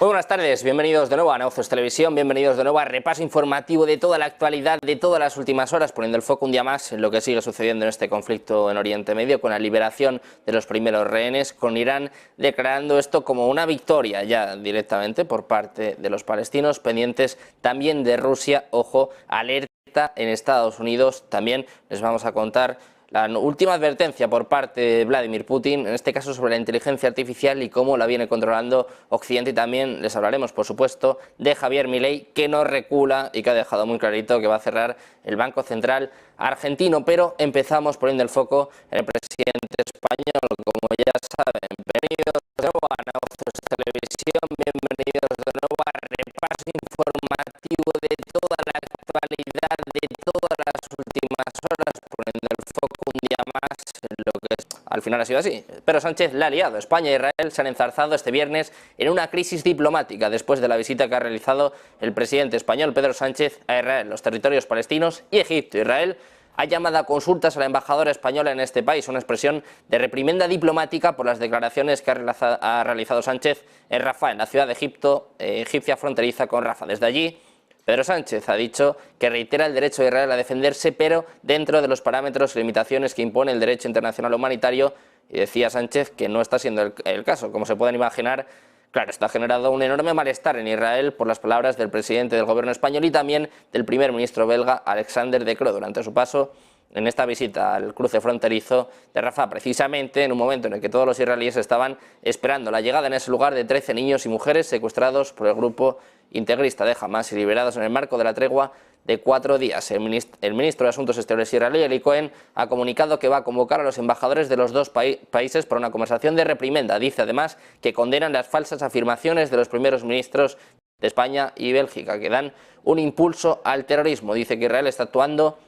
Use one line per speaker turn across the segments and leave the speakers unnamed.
Muy buenas tardes, bienvenidos de nuevo a Negocios Televisión, bienvenidos de nuevo a repaso informativo de toda la actualidad de todas las últimas horas, poniendo el foco un día más en lo que sigue sucediendo en este conflicto en Oriente Medio, con la liberación de los primeros rehenes, con Irán declarando esto como una victoria ya directamente por parte de los palestinos, pendientes también de Rusia, ojo, alerta en Estados Unidos, también les vamos a contar la última advertencia por parte de Vladimir Putin, en este caso sobre la inteligencia artificial y cómo la viene controlando Occidente, y también les hablaremos, por supuesto, de Javier Milei, que no recula y que ha dejado muy clarito que va a cerrar el Banco Central argentino. Pero empezamos poniendo el foco en el presidente español, como ya saben. Bienvenidos de nuevo a Negocios Televisión, bienvenidos de nuevo a repaso informativo de toda la actualidad de todas las últimas horas, poniendo el foco un día más en lo que es. Al final ha sido así. Pedro Sánchez la ha liado. España e Israel se han enzarzado este viernes en una crisis diplomática después de la visita que ha realizado el presidente español Pedro Sánchez a Israel, los territorios palestinos y Egipto. Israel ha llamado a consultas a la embajadora española en este país, una expresión de reprimenda diplomática por las declaraciones que ha realizado Sánchez en Rafah, en la ciudad de egipcia fronteriza con Rafah. Desde allí, Pedro Sánchez ha dicho que reitera el derecho de Israel a defenderse, pero dentro de los parámetros y limitaciones que impone el derecho internacional humanitario, y decía Sánchez que no está siendo el caso. Como se pueden imaginar, claro, esto ha generado un enorme malestar en Israel por las palabras del presidente del gobierno español y también del primer ministro belga, Alexander De Croo, durante su paso en esta visita al cruce fronterizo de Rafah, precisamente en un momento en el que todos los israelíes estaban esperando la llegada en ese lugar de 13 niños y mujeres secuestrados por el grupo integrista de Hamas y liberados en el marco de la tregua de 4 días. El ministro de Asuntos Exteriores israelí, Eli Cohen, ha comunicado que va a convocar a los embajadores de los dos países para una conversación de reprimenda. Dice además que condenan las falsas afirmaciones de los primeros ministros de España y Bélgica, que dan un impulso al terrorismo. Dice que Israel está actuando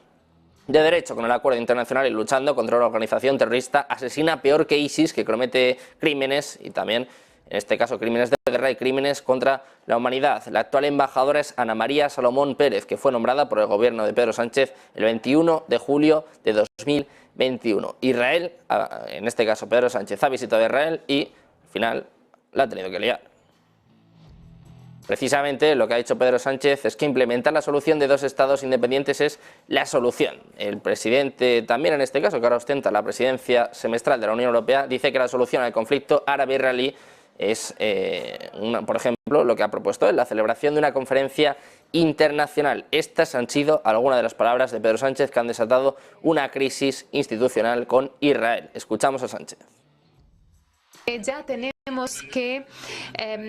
de derecho con el acuerdo internacional y luchando contra una organización terrorista asesina peor que ISIS, que comete crímenes y también, en este caso, crímenes de guerra y crímenes contra la humanidad. La actual embajadora es Ana María Salomón Pérez, que fue nombrada por el gobierno de Pedro Sánchez el 21 de julio de 2021. Israel, en este caso Pedro Sánchez, ha visitado Israel y al final la ha tenido que liar. Precisamente lo que ha dicho Pedro Sánchez es que implementar la solución de dos estados independientes es la solución. El presidente, también en este caso, que ahora ostenta la presidencia semestral de la Unión Europea, dice que la solución al conflicto árabe-israelí es, por ejemplo, lo que ha propuesto él, la celebración de una conferencia internacional. Estas han sido algunas de las palabras de Pedro Sánchez que han desatado una crisis institucional con Israel. Escuchamos a Sánchez.
Ya tenemos que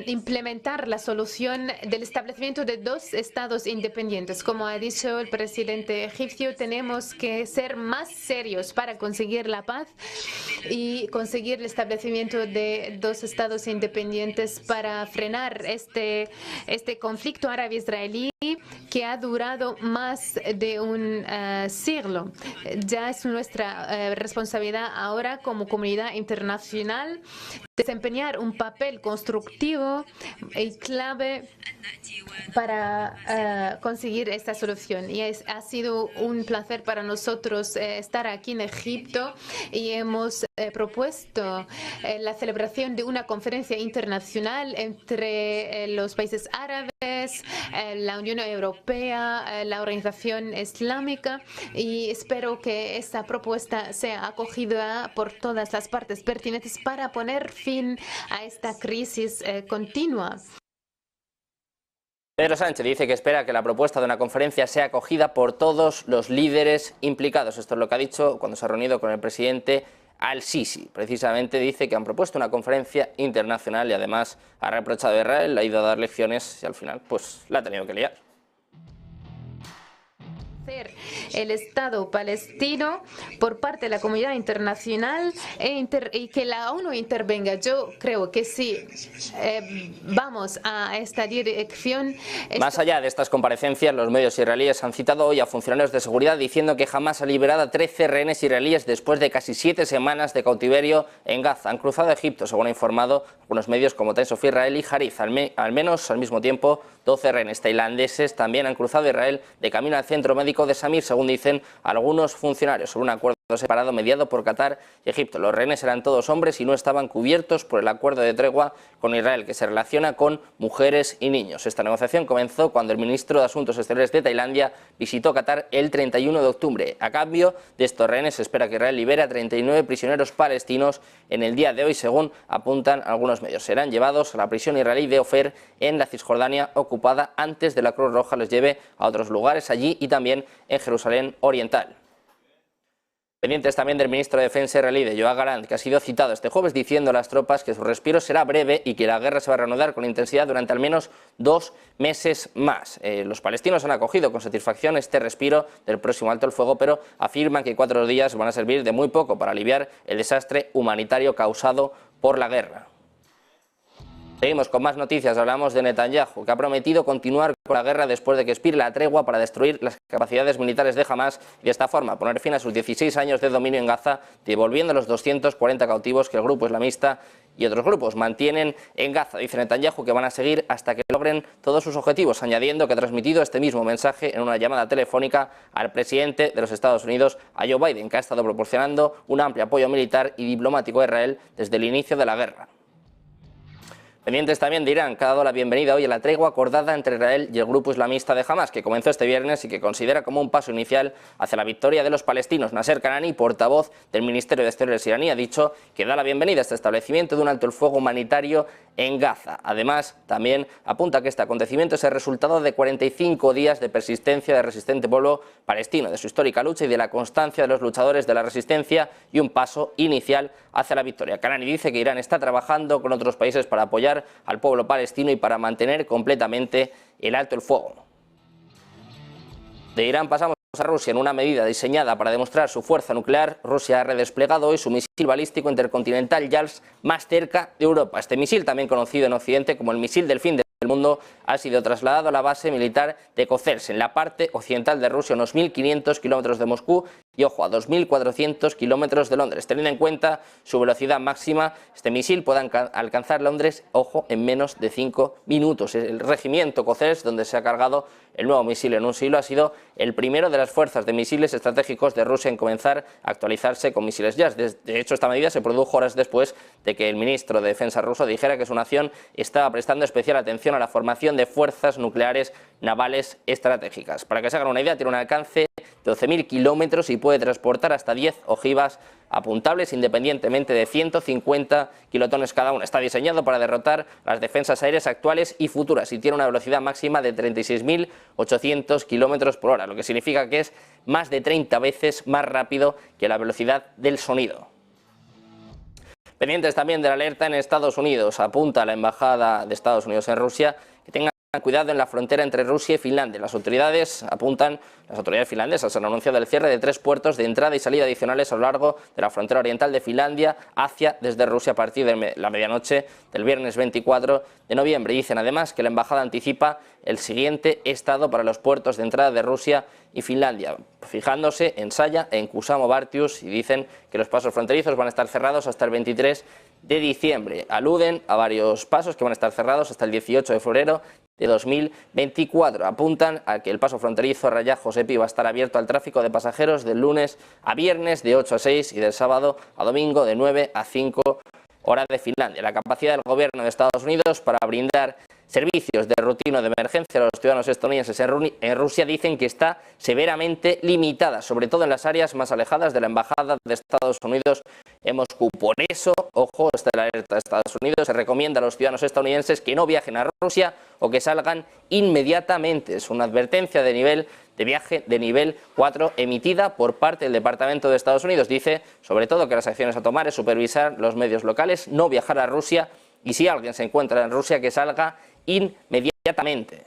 implementar la solución del establecimiento de dos estados independientes. Como ha dicho el presidente egipcio, tenemos que ser más serios para conseguir la paz y conseguir el establecimiento de dos estados independientes para frenar este conflicto árabe-israelí que ha durado más de un siglo. Ya es nuestra responsabilidad ahora como comunidad internacional desempeñar un papel constructivo y clave para conseguir esta solución. Y ha sido un placer para nosotros estar aquí en Egipto y hemos propuesto la celebración de una conferencia internacional entre los países árabes, la Unión Europea, la Organización Islámica, y espero que esta propuesta sea acogida por todas las partes pertinentes para poner fin a esta crisis continua.
Pedro Sánchez dice que espera que la propuesta de una conferencia sea acogida por todos los líderes implicados. Esto es lo que ha dicho cuando se ha reunido con el presidente Al-Sisi. Precisamente dice que han propuesto una conferencia internacional y además ha reprochado a Israel, le ha ido a dar lecciones y al final pues la ha tenido que liar.
El Estado palestino por parte de la comunidad internacional y que la ONU intervenga. Yo creo que si vamos a esta dirección...
Más allá de estas comparecencias, los medios israelíes han citado hoy a funcionarios de seguridad diciendo que Hamas ha liberado a 13 rehenes israelíes después de casi 7 semanas de cautiverio en Gaza. Han cruzado a Egipto, según ha informado algunos medios como Times of Israel y Haaretz. Al menos al mismo tiempo, 12 rehenes tailandeses también han cruzado Israel de camino al centro médico de Samir, según dicen algunos funcionarios, sobre un acuerdo separado mediado por Qatar y Egipto. Los rehenes eran todos hombres y no estaban cubiertos por el acuerdo de tregua con Israel, que se relaciona con mujeres y niños. Esta negociación comenzó cuando el ministro de Asuntos Exteriores de Tailandia visitó Qatar el 31 de octubre. A cambio de estos rehenes se espera que Israel libere a 39 prisioneros palestinos en el día de hoy, según apuntan algunos medios. Serán llevados a la prisión israelí de Ofer en la Cisjordania ocupada antes de la Cruz Roja les lleve a otros lugares allí y también en Jerusalén Oriental. Pendientes también del ministro de Defensa israelí, de Yoav Gallant, que ha sido citado este jueves diciendo a las tropas que su respiro será breve y que la guerra se va a reanudar con intensidad durante al menos 2 meses más. Los palestinos han acogido con satisfacción este respiro del próximo alto el fuego, pero afirman que 4 días van a servir de muy poco para aliviar el desastre humanitario causado por la guerra. Seguimos con más noticias. Hablamos de Netanyahu, que ha prometido continuar con la guerra después de que expire la tregua para destruir las capacidades militares de Hamás y de esta forma poner fin a sus 16 años de dominio en Gaza, devolviendo los 240 cautivos que el grupo islamista y otros grupos mantienen en Gaza. Dice Netanyahu que van a seguir hasta que logren todos sus objetivos, añadiendo que ha transmitido este mismo mensaje en una llamada telefónica al presidente de los Estados Unidos, a Joe Biden, que ha estado proporcionando un amplio apoyo militar y diplomático a Israel desde el inicio de la guerra. Pendientes también de Irán, que ha dado la bienvenida hoy a la tregua acordada entre Israel y el grupo islamista de Hamás, que comenzó este viernes y que considera como un paso inicial hacia la victoria de los palestinos. Nasser Kanani, portavoz del Ministerio de Exteriores iraní, ha dicho que da la bienvenida a este establecimiento de un alto el fuego humanitario en Gaza. Además, también apunta que este acontecimiento es el resultado de 45 días de persistencia del resistente pueblo palestino, de su histórica lucha y de la constancia de los luchadores de la resistencia y un paso inicial hacia la victoria. Kanani dice que Irán está trabajando con otros países para apoyar al pueblo palestino y para mantener completamente el alto el fuego. De Irán pasamos a Rusia. En una medida diseñada para demostrar su fuerza nuclear, Rusia ha redesplegado hoy su misil balístico intercontinental JALS más cerca de Europa. Este misil, también conocido en Occidente como el misil del fin del mundo, ha sido trasladado a la base militar de Kozersk, en la parte occidental de Rusia, unos 1.500 kilómetros de Moscú y, ojo, a 2.400 kilómetros de Londres. Teniendo en cuenta su velocidad máxima, este misil puede alcanzar Londres, ojo, en menos de 5 minutos. El regimiento Kozersk, donde se ha cargado el nuevo misil en un siglo, ha sido el primero de las fuerzas de misiles estratégicos de Rusia en comenzar a actualizarse con misiles JAS. De hecho, esta medida se produjo horas después de que el ministro de Defensa ruso dijera que su nación estaba prestando especial atención a la formación de fuerzas nucleares navales estratégicas. Para que se hagan una idea, tiene un alcance de 12.000 kilómetros y puede transportar hasta 10 ojivas apuntables independientemente de 150 kilotones cada una. Está diseñado para derrotar las defensas aéreas actuales y futuras y tiene una velocidad máxima de 36.800 kilómetros por hora, lo que significa que es más de 30 veces más rápido que la velocidad del sonido. Pendientes también de la alerta en Estados Unidos. Apunta la Embajada de Estados Unidos en Rusia que tengan cuidado en la frontera entre Rusia y Finlandia. Las autoridades finlandesas han anunciado el cierre de 3 puertos de entrada y salida adicionales a lo largo de la frontera oriental de Finlandia hacia desde Rusia a partir de la medianoche del viernes 24 de noviembre. Dicen además que la embajada anticipa el siguiente estado para los puertos de entrada de Rusia y Finlandia, fijándose en Saya e en Kuusamo-Vartius, y dicen que los pasos fronterizos van a estar cerrados hasta el 23 de diciembre. Aluden a varios pasos que van a estar cerrados hasta el 18 de febrero de 2024. Apuntan a que el paso fronterizo Raja-Josepi va a estar abierto al tráfico de pasajeros del lunes a viernes de 8 a 6 y del sábado a domingo de 9 a 5 horas de Finlandia. La capacidad del gobierno de Estados Unidos para brindar servicios de rutina de emergencia a los ciudadanos estadounidenses en Rusia dicen que está severamente limitada, sobre todo en las áreas más alejadas de la embajada de Estados Unidos en Moscú. Por eso, ojo, esta es la alerta de Estados Unidos, se recomienda a los ciudadanos estadounidenses que no viajen a Rusia o que salgan inmediatamente. Es una advertencia de viaje de nivel 4 emitida por parte del Departamento de Estados Unidos. Dice, sobre todo, que las acciones a tomar es supervisar los medios locales, no viajar a Rusia y si alguien se encuentra en Rusia que salga inmediatamente.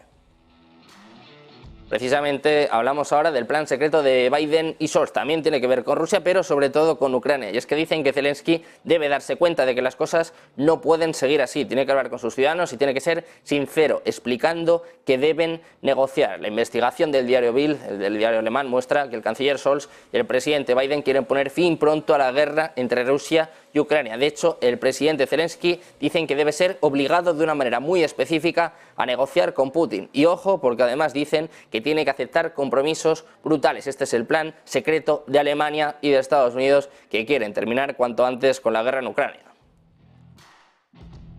Precisamente hablamos ahora del plan secreto de Biden y Scholz. También tiene que ver con Rusia, pero sobre todo con Ucrania. Y es que dicen que Zelensky debe darse cuenta de que las cosas no pueden seguir así. Tiene que hablar con sus ciudadanos y tiene que ser sincero, explicando que deben negociar. La investigación del diario Bild, del diario alemán, muestra que el canciller Scholz y el presidente Biden quieren poner fin pronto a la guerra entre Rusia y y Ucrania. De hecho, el presidente Zelensky dicen que debe ser obligado de una manera muy específica a negociar con Putin. Y ojo, porque además dicen que tiene que aceptar compromisos brutales. Este es el plan secreto de Alemania y de Estados Unidos, que quieren terminar cuanto antes con la guerra en Ucrania.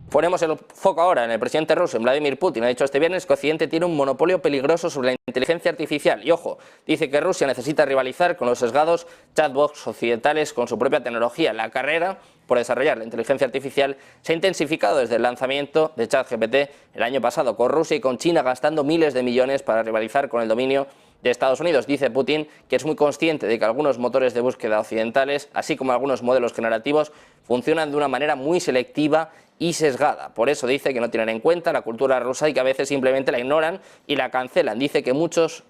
Ponemos el foco ahora en el presidente ruso, Vladimir Putin. Ha dicho este viernes que Occidente tiene un monopolio peligroso sobre la inteligencia artificial. Y ojo, dice que Rusia necesita rivalizar con los sesgados chatbots occidentales con su propia tecnología. La carrera por desarrollar la inteligencia artificial se ha intensificado desde el lanzamiento de ChatGPT el año pasado, con Rusia y con China gastando miles de millones para rivalizar con el dominio de Estados Unidos. Dice Putin que es muy consciente de que algunos motores de búsqueda occidentales, así como algunos modelos generativos, funcionan de una manera muy selectiva y sesgada. Por eso dice que no tienen en cuenta la cultura rusa y que a veces simplemente la ignoran y la cancelan. Dice que muchos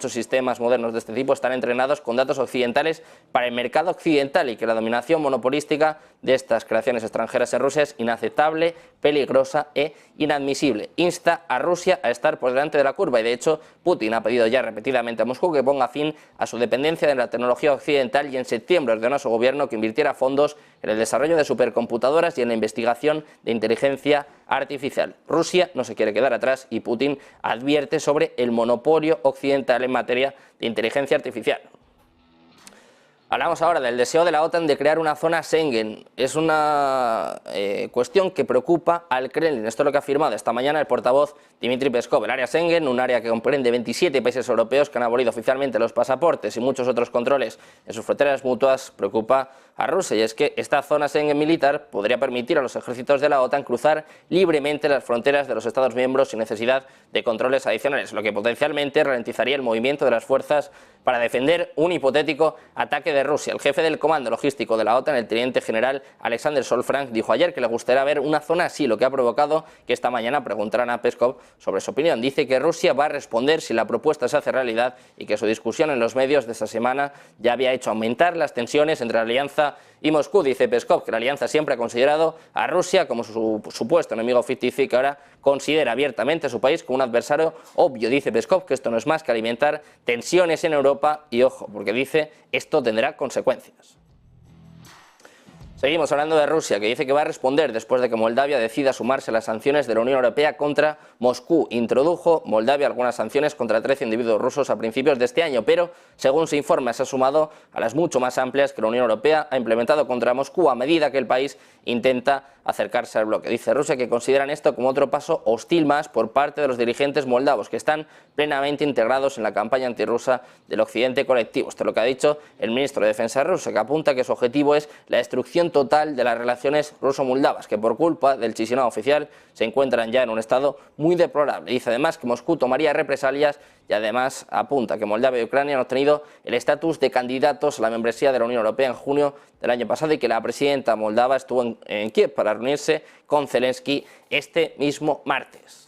sistemas modernos de este tipo están entrenados con datos occidentales para el mercado occidental y que la dominación monopolística de estas creaciones extranjeras en Rusia es inaceptable, peligrosa e inadmisible. Insta a Rusia a estar por delante de la curva y de hecho Putin ha pedido ya repetidamente a Moscú que ponga fin a su dependencia de la tecnología occidental y en septiembre ordenó a su gobierno que invirtiera fondos en el desarrollo de supercomputadoras y en la investigación de inteligencia artificial. Rusia no se quiere quedar atrás y Putin advierte sobre el monopolio occidental en materia de inteligencia artificial. Hablamos ahora del deseo de la OTAN de crear una zona Schengen. Es una cuestión que preocupa al Kremlin. Esto es lo que ha afirmado esta mañana el portavoz Dmitry Peskov. El área Schengen, un área que comprende 27 países europeos que han abolido oficialmente los pasaportes y muchos otros controles en sus fronteras mutuas, preocupa a Rusia. Y es que esta zona Schengen militar podría permitir a los ejércitos de la OTAN cruzar libremente las fronteras de los Estados miembros sin necesidad de controles adicionales, lo que potencialmente ralentizaría el movimiento de las fuerzas para defender un hipotético ataque de Rusia. El jefe del comando logístico de la OTAN, el teniente general Alexander Solfranc, dijo ayer que le gustaría ver una zona así, lo que ha provocado que esta mañana preguntaran a Peskov sobre su opinión. Dice que Rusia va a responder si la propuesta se hace realidad y que su discusión en los medios de esta semana ya había hecho aumentar las tensiones entre la alianza y Moscú. Dice Peskov que la alianza siempre ha considerado a Rusia como su supuesto enemigo ficticio y que ahora considera abiertamente a su país como un adversario obvio. Dice Peskov que esto no es más que alimentar tensiones en Europa y ojo, porque dice esto tendrá consecuencias. Seguimos hablando de Rusia, que dice que va a responder después de que Moldavia decida sumarse a las sanciones de la Unión Europea contra Moscú. Introdujo Moldavia algunas sanciones contra 13 individuos rusos a principios de este año, pero según se informa se ha sumado a las mucho más amplias que la Unión Europea ha implementado contra Moscú a medida que el país intenta acercarse al bloque. Dice Rusia que consideran esto como otro paso hostil más por parte de los dirigentes moldavos, que están plenamente integrados en la campaña antirrusa del occidente colectivo. Esto es lo que ha dicho el ministro de Defensa ruso, que apunta que su objetivo es la destrucción total de las relaciones ruso-moldavas, que por culpa del Chisinau oficial se encuentran ya en un estado muy deplorable. Dice además que Moscú tomaría represalias y además apunta que Moldavia y Ucrania han obtenido el estatus de candidatos a la membresía de la Unión Europea en junio del año pasado y que la presidenta moldava estuvo en Kiev para reunirse con Zelensky este mismo martes.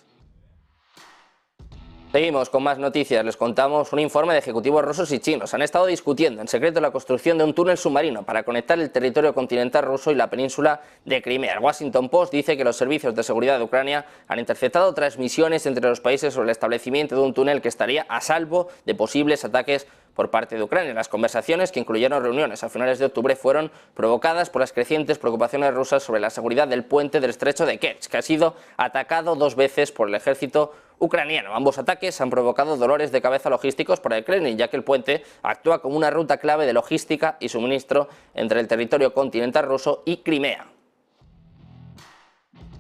Seguimos con más noticias. Les contamos un informe de ejecutivos rusos y chinos. Han estado discutiendo en secreto la construcción de un túnel submarino para conectar el territorio continental ruso y la península de Crimea. El Washington Post dice que los servicios de seguridad de Ucrania han interceptado transmisiones entre los países sobre el establecimiento de un túnel que estaría a salvo de posibles ataques por parte de Ucrania. Las conversaciones, que incluyeron reuniones a finales de octubre, fueron provocadas por las crecientes preocupaciones rusas sobre la seguridad del puente del estrecho de Kerch, que ha sido atacado 2 veces por el ejército ucraniano. Ambos ataques han provocado dolores de cabeza logísticos para el Kremlin, ya que el puente actúa como una ruta clave de logística y suministro entre el territorio continental ruso y Crimea.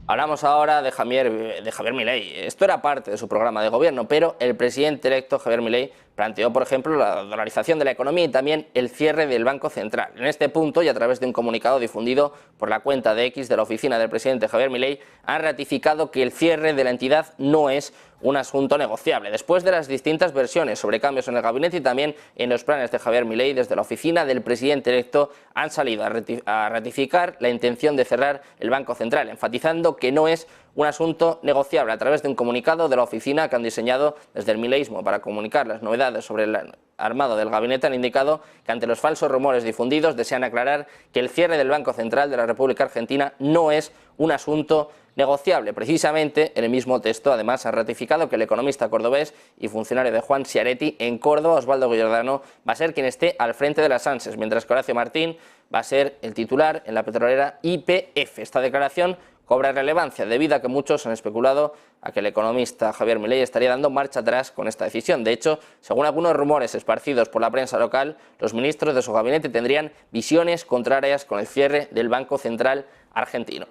Hablamos ahora de Javier Milei. Esto era parte de su programa de gobierno, pero el presidente electo Javier Milei planteó, por ejemplo, la dolarización de la economía y también el cierre del Banco Central. En este punto, y a través de un comunicado difundido por la cuenta de X de la oficina del presidente Javier Milei, han ratificado que el cierre de la entidad no es un asunto negociable. Después de las distintas versiones sobre cambios en el gabinete y también en los planes de Javier Milei, desde la oficina del presidente electo han salido a ratificar la intención de cerrar el Banco Central, enfatizando que no es un asunto negociable. A través de un comunicado de la oficina que han diseñado desde el mileísmo para comunicar las novedades sobre el armado del gabinete, han indicado que ante los falsos rumores difundidos desean aclarar que el cierre del Banco Central de la República Argentina no es un asunto negociable. Precisamente en el mismo texto además ha ratificado que el economista cordobés y funcionario de Juan Schiaretti en Córdoba, Osvaldo Giordano, va a ser quien esté al frente de las ANSES, mientras que Horacio Martín va a ser el titular en la petrolera YPF. Esta declaración cobra relevancia debido a que muchos han especulado a que el economista Javier Milei estaría dando marcha atrás con esta decisión. De hecho, según algunos rumores esparcidos por la prensa local, los ministros de su gabinete tendrían visiones contrarias con el cierre del Banco Central argentino.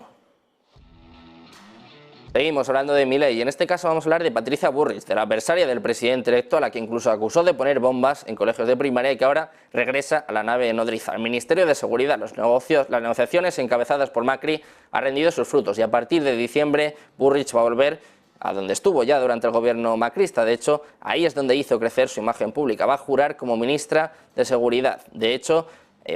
Seguimos hablando de Milei y en este caso vamos a hablar de Patricia Bullrich, de la adversaria del presidente electo, a la que incluso acusó de poner bombas en colegios de primaria y que ahora regresa a la nave nodriza. El Ministerio de Seguridad, las negociaciones encabezadas por Macri han rendido sus frutos y a partir de diciembre Bullrich va a volver a donde estuvo ya durante el gobierno macrista. De hecho, ahí es donde hizo crecer su imagen pública. Va a jurar como ministra de Seguridad. De hecho,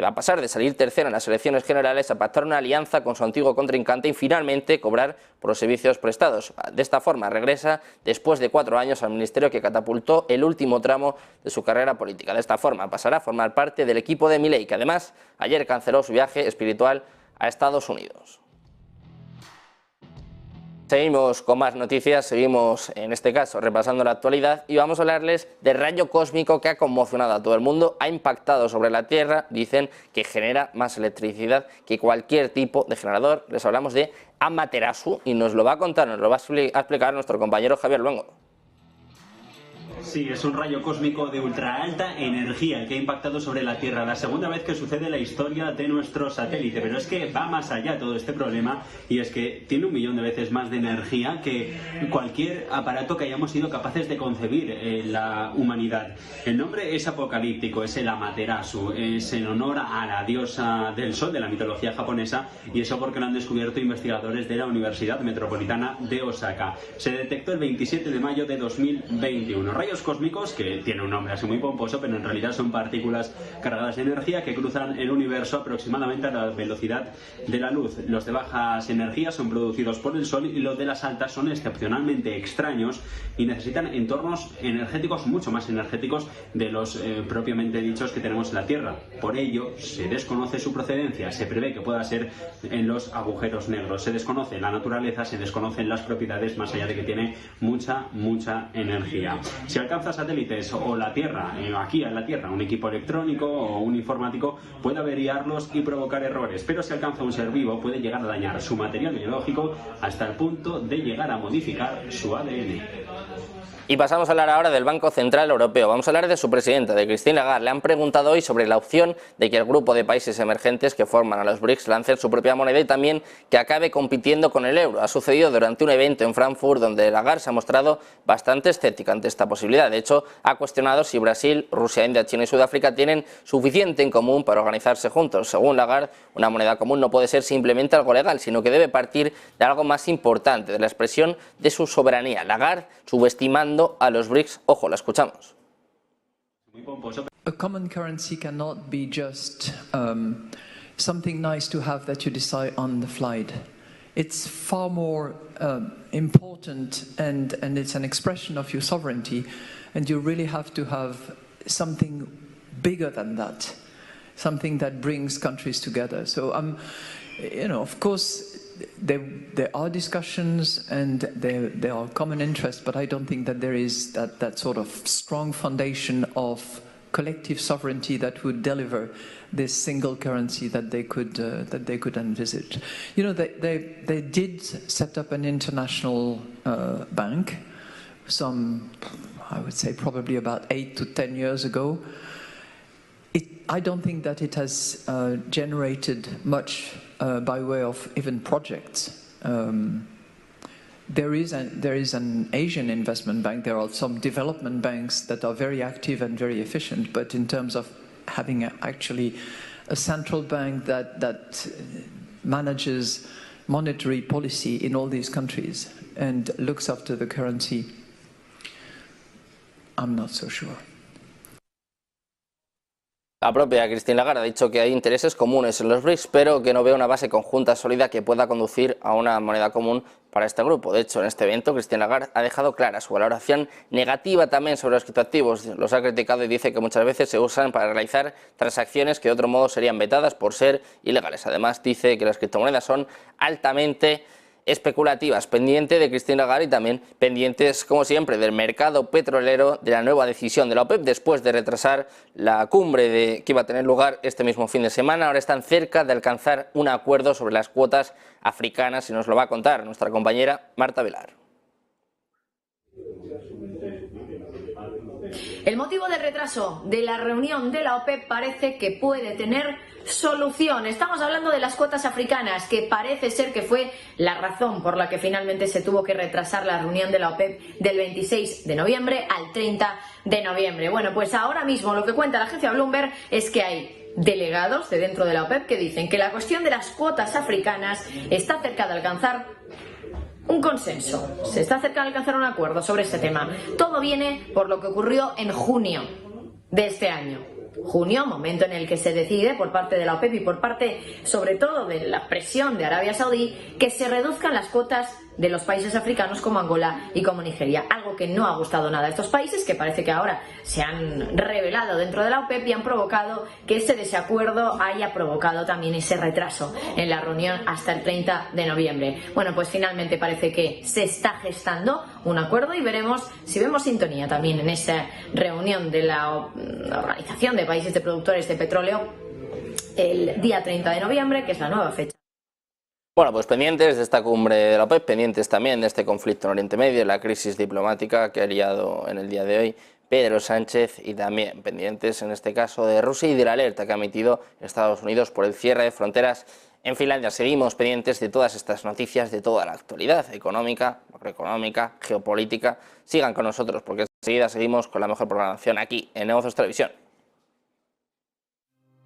va a pasar de salir tercera en las elecciones generales a pactar una alianza con su antiguo contrincante y finalmente cobrar por los servicios prestados. De esta forma regresa después de 4 años al ministerio que catapultó el último tramo de su carrera política. De esta forma pasará a formar parte del equipo de Milei, que además ayer canceló su viaje espiritual a Estados Unidos. Seguimos con más noticias, seguimos en este caso repasando la actualidad y vamos a hablarles del rayo cósmico que ha conmocionado a todo el mundo, ha impactado sobre la Tierra, dicen que genera más electricidad que cualquier tipo de generador. Les hablamos de Amaterasu y nos lo va a contar, nos lo va a explicar nuestro compañero Javier Luengo.
Sí, es un rayo cósmico de ultra alta energía que ha impactado sobre la Tierra. La segunda vez que sucede en la historia de nuestro satélite, pero es que va más allá todo este problema y es que tiene 1 millón de veces más de energía que cualquier aparato que hayamos sido capaces de concebir en la humanidad. El nombre es apocalíptico, es el Amaterasu, es en honor a la diosa del sol de la mitología japonesa y eso porque lo han descubierto investigadores de la Universidad Metropolitana de Osaka. Se detectó el 27 de mayo de 2021. Rayos cósmicos que tienen un nombre así muy pomposo, pero en realidad son partículas cargadas de energía que cruzan el universo aproximadamente a la velocidad de la luz. Los de bajas energías son producidos por el Sol y los de las altas son excepcionalmente extraños y necesitan entornos energéticos mucho más energéticos de los propiamente dichos que tenemos en la Tierra. Por ello, se desconoce su procedencia, se prevé que pueda ser en los agujeros negros. Se desconoce la naturaleza, se desconocen las propiedades más allá de que tiene mucha energía. Si alcanza satélites o la Tierra, aquí en la Tierra, un equipo electrónico o un informático puede averiarlos y provocar errores, pero si alcanza un ser vivo puede llegar a dañar su material biológico hasta el punto de llegar a modificar su ADN.
Y pasamos a hablar ahora del Banco Central Europeo. Vamos a hablar de su presidenta, de Christine Lagarde. Le han preguntado hoy sobre la opción de que el grupo de países emergentes que forman a los BRICS lancen su propia moneda y también que acabe compitiendo con el euro. Ha sucedido durante un evento en Frankfurt donde Lagarde se ha mostrado bastante escéptica ante esta posibilidad. De hecho, ha cuestionado si Brasil, Rusia, India, China y Sudáfrica tienen suficiente en común para organizarse juntos. Según Lagarde, una moneda común no puede ser simplemente algo legal, sino que debe partir de algo más importante, de la expresión de su soberanía. Lagarde subestimando a los BRICS. Ojo, la escuchamos.
A common currency cannot be just something nice to have that you decide on the flight. It's far more important and it's an expression of your sovereignty, and you really have to have something bigger than that, something that brings countries together. So you know, of course there are discussions and there are common interests, but I don't think that there is that sort of strong foundation of collective sovereignty that would deliver this single currency that they could envisage. You know, they did set up an international bank, I would say probably about 8 to 10 years ago. I don't think that it has generated much by way of even projects. There is an Asian investment bank. There are some development banks that are very active and very efficient, but in terms of having actually a central bank that manages monetary policy in all these countries and looks after the currency, I'm not so sure.
La propia Christine Lagarde ha dicho que hay intereses comunes en los BRICS, pero que no ve una base conjunta sólida que pueda conducir a una moneda común para este grupo. De hecho, en este evento, Christine Lagarde ha dejado clara su valoración negativa también sobre los criptoactivos. Los ha criticado y dice que muchas veces se usan para realizar transacciones que de otro modo serían vetadas por ser ilegales. Además, dice que las criptomonedas son altamente especulativas, pendiente de Christine Lagarde y también pendientes, como siempre, del mercado petrolero, de la nueva decisión de la OPEP después de retrasar la cumbre que iba a tener lugar este mismo fin de semana. Ahora están cerca de alcanzar un acuerdo sobre las cuotas africanas y nos lo va a contar nuestra compañera Marta Velar.
El motivo del retraso de la reunión de la OPEP parece que puede tener solución. Estamos hablando de las cuotas africanas, que parece ser que fue la razón por la que finalmente se tuvo que retrasar la reunión de la OPEP del 26 de noviembre al 30 de noviembre. Bueno, pues ahora mismo lo que cuenta la agencia Bloomberg es que hay delegados de dentro de la OPEP que dicen que la cuestión de las cuotas africanas está cerca de alcanzar un consenso, se está cerca de alcanzar un acuerdo sobre este tema. Todo viene por lo que ocurrió en junio de este año. Junio, momento en el que se decide por parte de la OPEP y por parte sobre todo de la presión de Arabia Saudí que se reduzcan las cuotas de los países africanos como Angola y como Nigeria, algo que no ha gustado nada a estos países, que parece que ahora se han revelado dentro de la OPEP y han provocado que ese desacuerdo haya provocado también ese retraso en la reunión hasta el 30 de noviembre. Bueno, pues finalmente parece que se está gestando un acuerdo y veremos si vemos sintonía también en esa reunión de la Organización de Países de Productores de Petróleo el día 30 de noviembre, que es la nueva fecha.
Bueno, pues pendientes de esta cumbre de la OPEP, pendientes también de este conflicto en Oriente Medio, la crisis diplomática que ha liado en el día de hoy Pedro Sánchez y también pendientes en este caso de Rusia y de la alerta que ha emitido Estados Unidos por el cierre de fronteras en Finlandia. Seguimos pendientes de todas estas noticias, de toda la actualidad económica, macroeconómica, geopolítica. Sigan con nosotros porque enseguida seguimos con la mejor programación aquí en Negocios Televisión.